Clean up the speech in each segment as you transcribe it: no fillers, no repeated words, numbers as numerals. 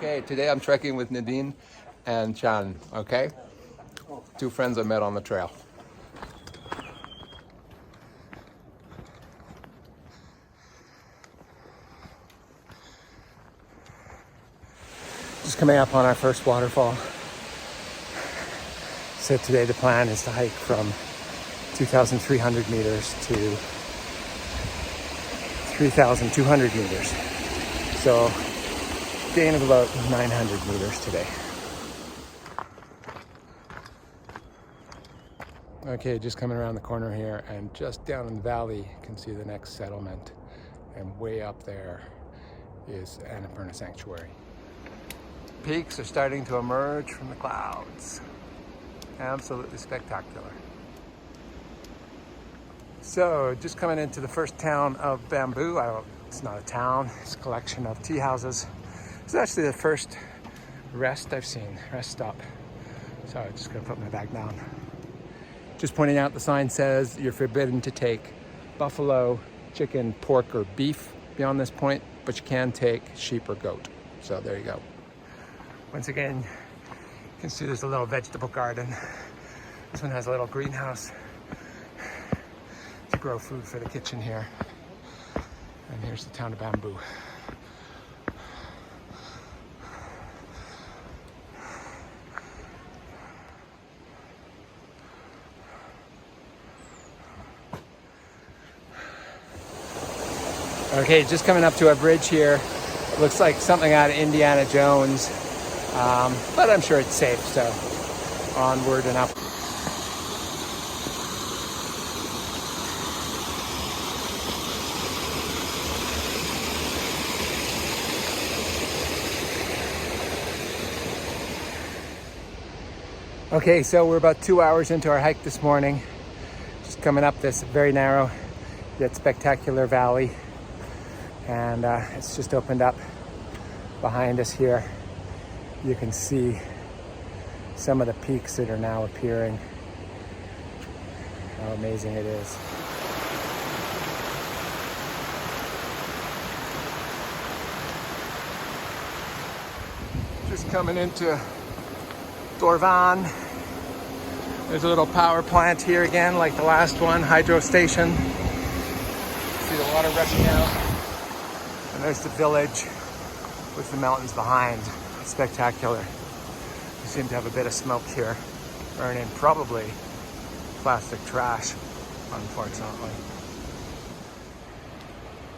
Okay, today I'm trekking with Nadine and Chan, okay? Two friends I met on the trail. Just coming up on our first waterfall. So today the plan is to hike from 2,300 meters to 3,200 meters. So gain of about 900 meters today. Okay, just coming around the corner here, and just down in the valley you can see the next settlement, and way up there is Annapurna Sanctuary. Peaks are starting to emerge from the clouds. Absolutely spectacular. So just coming into the first town of Bamboo. It's not a town, it's a collection of tea houses. It's actually the first rest stop. So I'm just gonna put my bag down. Just pointing out, the sign says you're forbidden to take buffalo, chicken, pork, or beef beyond this point, but you can take sheep or goat. So there you go. Once again, you can see there's a little vegetable garden. This one has a little greenhouse to grow food for the kitchen here. And here's the town of Bamboo. Okay, just coming up to a bridge here. Looks like something out of Indiana Jones, but I'm sure it's safe, so onward and up. Okay, so we're about 2 hours into our hike this morning. Just coming up this very narrow yet spectacular valley. And it's just opened up behind us here. You can see some of the peaks that are now appearing. How amazing it is. Just coming into Dorvan. There's a little power plant here again, like the last one, hydro station. See the water rushing out. And there's the village with the mountains behind. It's spectacular. We seem to have a bit of smoke here, burning probably plastic trash, unfortunately.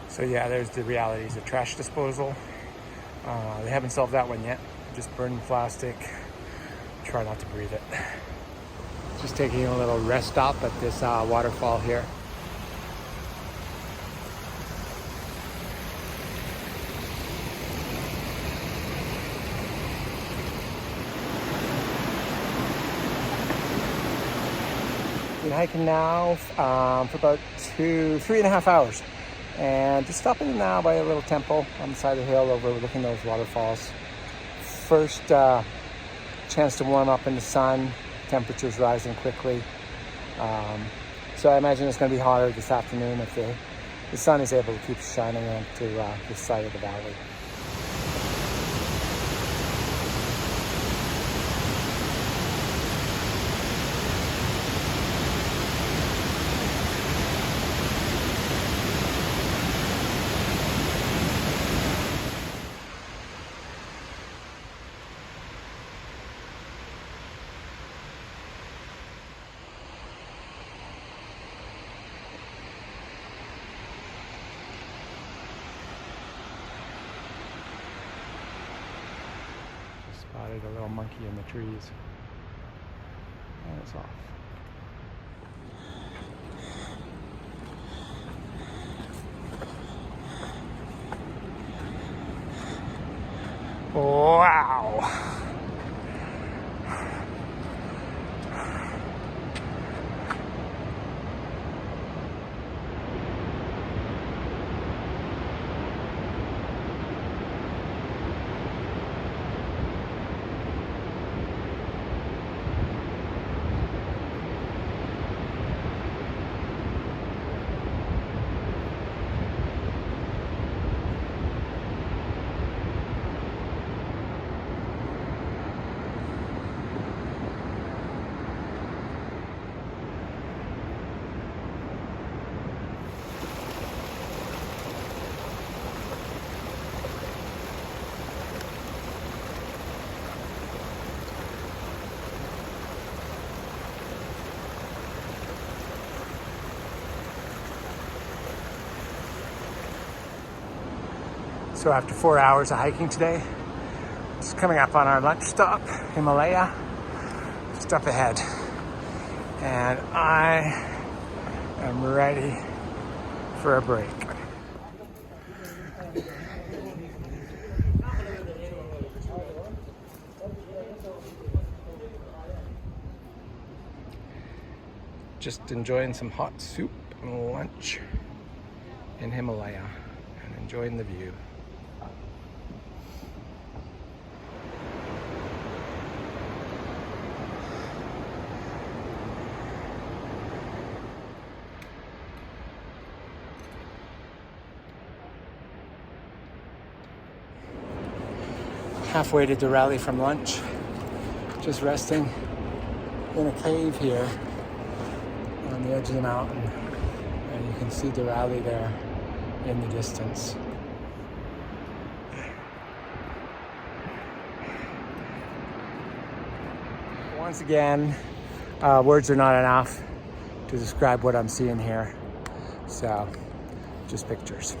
So yeah, there's the realities of trash disposal. They haven't solved that one yet. Just burning plastic. Try not to breathe it. Just taking a little rest stop at this waterfall here. Been hiking now for about 3.5 hours, and just stopping now by a little temple on the side of the hill overlooking those waterfalls. First chance to warm up in the sun. Temperatures rising quickly, so I imagine it's going to be hotter this afternoon if the sun is able to keep shining into this side of the valley. Spotted a little monkey in the trees. And it's off. Wow! So after 4 hours of hiking today, just coming up on our lunch stop, Himalaya, just up ahead. And I am ready for a break. Just enjoying some hot soup and lunch in Himalaya and enjoying the view. Halfway to Durali from lunch, just resting in a cave here on the edge of the mountain, and you can see Durali there in the distance. Once again, words are not enough to describe what I'm seeing here, so just pictures.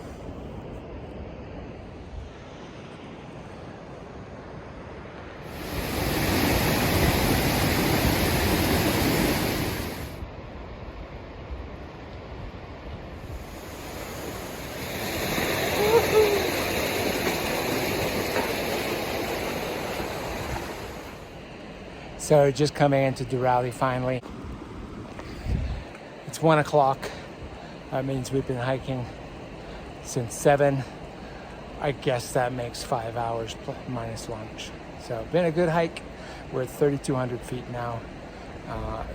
So just coming into Durali finally. It's 1 o'clock. That means we've been hiking since 7. I guess that makes 5 hours minus lunch. So been a good hike. We're at 3,200 feet now.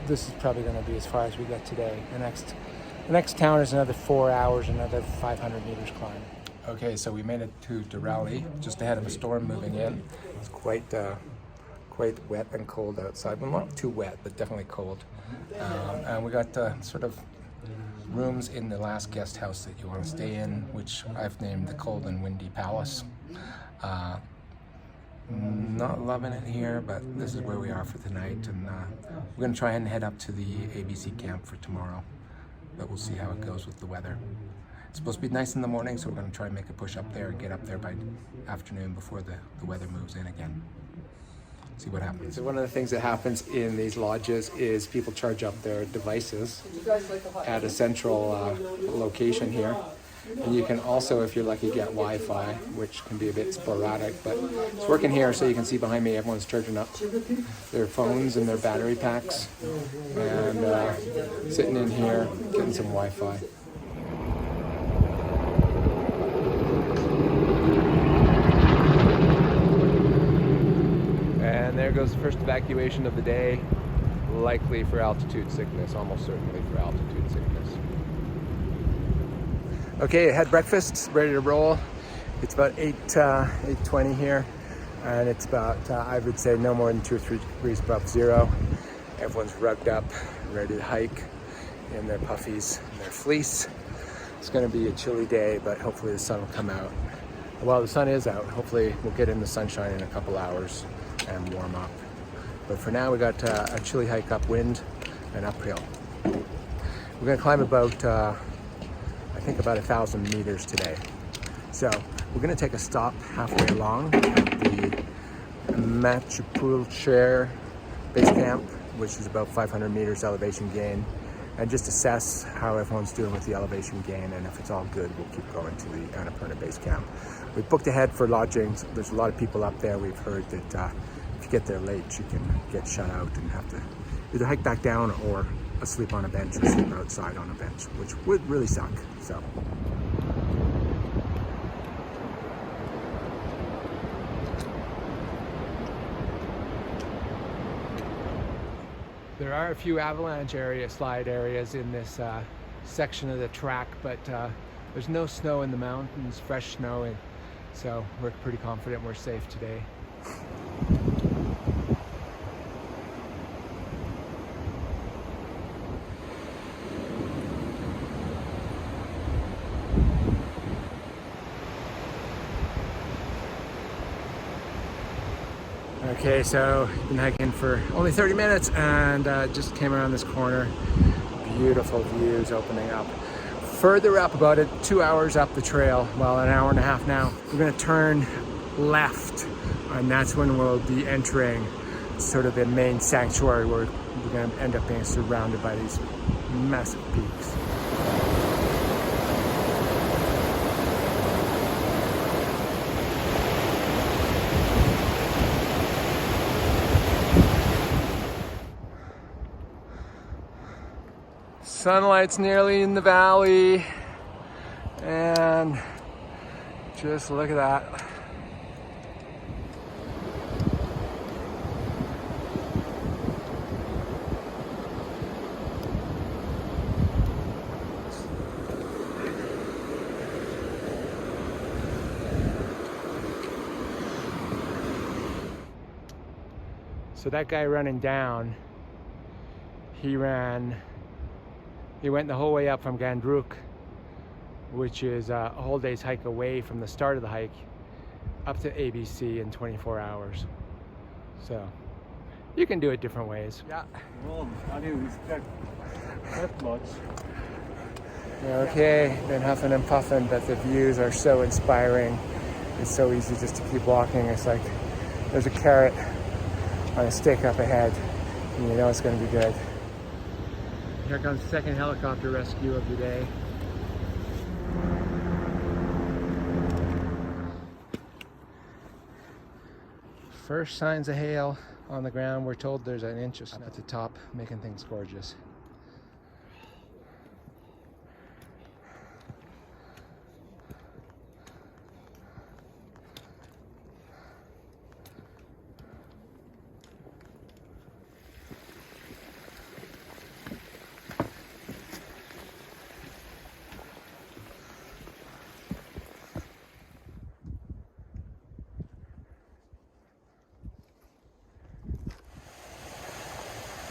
This is probably going to be as far as we get today. The next town is another 4 hours, another 500 meters climb. Okay, so we made it to Durali, just ahead of a storm moving in. It's quite wet and cold outside. Well, not too wet, but definitely cold. And we got sort of rooms in the last guest house that you want to stay in, which I've named the Cold and Windy Palace. Not loving it here, but this is where we are for the night. And we're going to try and head up to the ABC camp for tomorrow, but we'll see how it goes with the weather. It's supposed to be nice in the morning, so we're going to try and make a push up there and get up there by afternoon before the weather moves in again. See what happens. So one of the things that happens in these lodges is people charge up their devices at a central location here. And you can also, if you're lucky, get Wi-Fi, which can be a bit sporadic, but it's working here. So you can see behind me, everyone's charging up their phones and their battery packs, and sitting in here, getting some Wi-Fi. And there goes the first evacuation of the day, likely for altitude sickness, almost certainly for altitude sickness. Okay, I had breakfast, ready to roll. It's about 8:20 here, and it's about, I would say, no more than 2 or 3 degrees above zero. Everyone's rugged up, ready to hike in their puffies and their fleece. It's going to be a chilly day, but hopefully the sun will come out. Well, the sun is out. Hopefully we'll get in the sunshine in a couple hours and warm up. But for now, we got a chilly hike upwind and uphill. We're going to climb about, I think about 1,000 meters today. So we're going to take a stop halfway along at the Annapurna base camp, which is about 500 meters elevation gain, and just assess how everyone's doing with the elevation gain, and if it's all good, we'll keep going to the Annapurna base camp. We've booked ahead for lodging. There's a lot of people up there. We've heard that if you get there late, you can get shut out and have to either hike back down or sleep on a bench or sleep outside on a bench, which would really suck. So. There are a few avalanche slide areas in this section of the track, but there's no snow in the mountains, fresh snow, and so we're pretty confident we're safe today. Okay, so been hiking for only 30 minutes and just came around this corner. Beautiful views opening up. further up, about 2 hours up the trail, well, an hour and a half now, we're gonna turn left, and that's when we'll be entering sort of the main sanctuary where we're gonna end up being surrounded by these massive peaks. Sunlight's nearly in the valley, and just look at that. So that guy running down, he went the whole way up from Gandruk, which is a whole day's hike away from the start of the hike, up to ABC in 24 hours. So you can do it different ways. Yeah. Well, I didn't expect that much. Okay, been huffing and puffing, but the views are so inspiring. It's so easy just to keep walking. It's like there's a carrot on a stick up ahead, and you know it's going to be good. Here comes the second helicopter rescue of the day. First signs of hail on the ground. We're told there's an inch of snow at the top, making things gorgeous.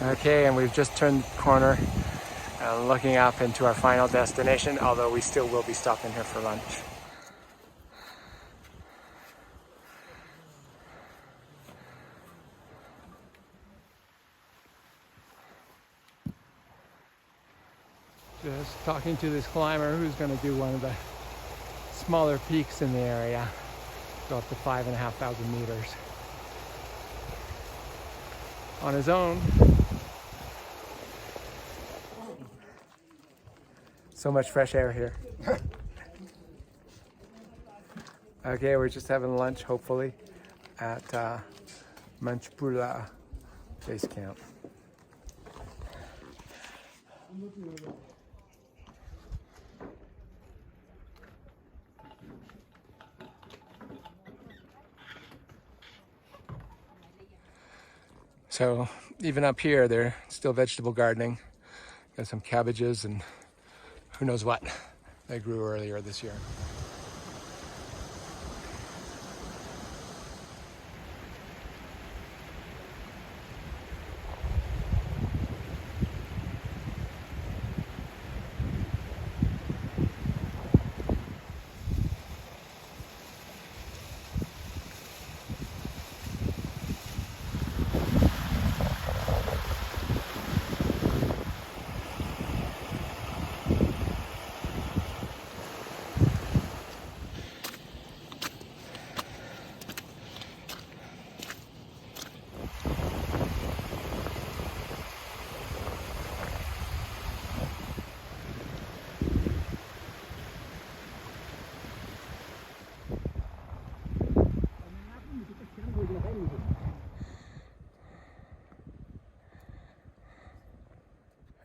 Okay, and we've just turned the corner and looking up into our final destination, although we still will be stopping here for lunch. Just talking to this climber who's going to do one of the smaller peaks in the area, go up to 5,500 meters on his own. So much fresh air here. Okay, we're just having lunch, hopefully, at Annapurna base camp. So even up here, they're still vegetable gardening. Got some cabbages and who knows what they grew earlier this year.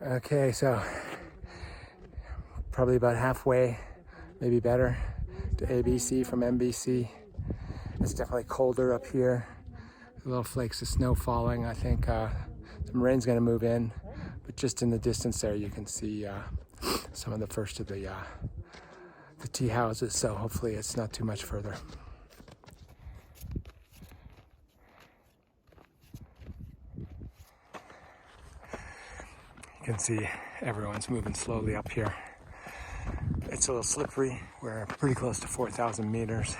Okay, so probably about halfway, maybe better, to ABC from MBC. It's definitely colder up here. Little flakes of snow falling. I think some rain's gonna move in, but just in the distance there you can see some of the first of the tea houses, so hopefully it's not too much further. You can see everyone's moving slowly up here. It's a little slippery. We're pretty close to 4,000 meters.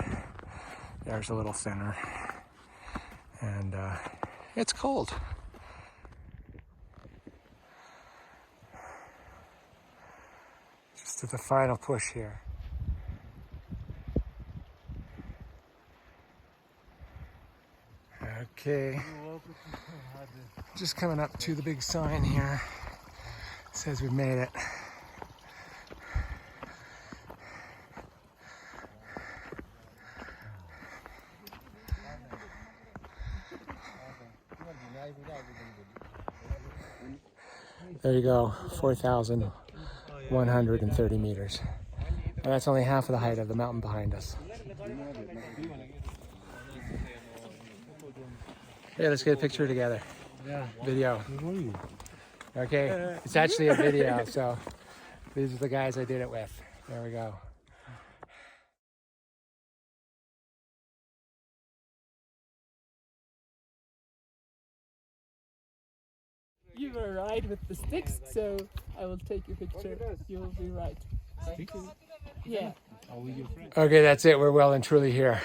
There's a little center. And it's cold. Just Just at the final push here. Okay. Just coming up to the big sign here. It says we've made it. There you go, 4,130 meters. And that's only half of the height of the mountain behind us. Hey, let's get a picture together. Yeah. Video. Okay, it's actually a video, so these are the guys I did it with. There we go. You were right with the sticks, so I will take your picture. You will be right. Thank you. Yeah. Okay, that's it. We're well and truly here.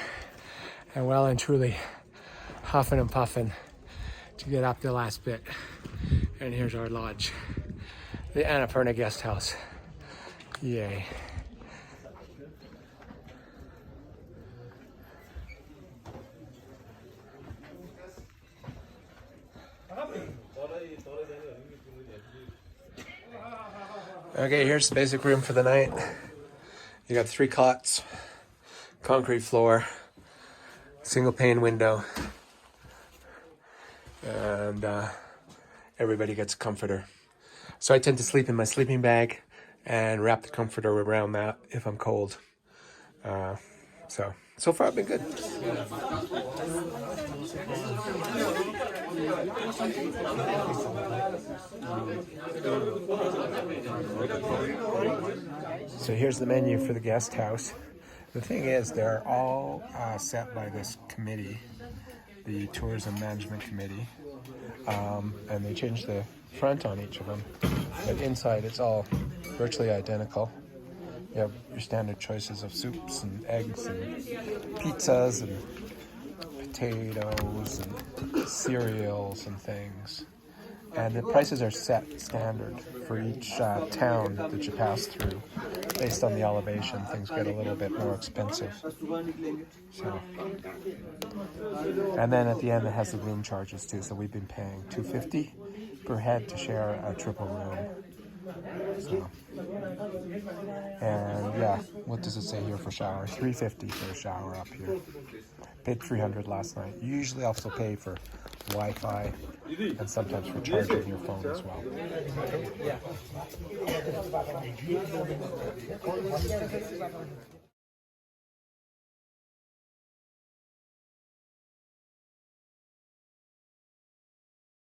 And well and truly huffing and puffing to get up the last bit. And here's our lodge, the Annapurna guest house. Yay. Okay, here's the basic room for the night. You got 3 cots, concrete floor, single pane window, and everybody gets a comforter. So I tend to sleep in my sleeping bag and wrap the comforter around that if I'm cold. So far I've been good. So here's the menu for the guest house. The thing is, they're all set by this committee, the Tourism Management Committee, and they changed the front on each of them. But inside, it's all virtually identical. You have your standard choices of soups and eggs and pizzas and potatoes and cereals and things. And the prices are set standard for each town that you pass through. Based on the elevation, things get a little bit more expensive. So, and then at the end, it has the room charges too. So we've been paying $250 per head to share a triple room. So, and yeah, what does it say here for shower? $350 for a shower up here. Paid $300 last night. You usually also pay for Wi-Fi and sometimes for charging your phone as well.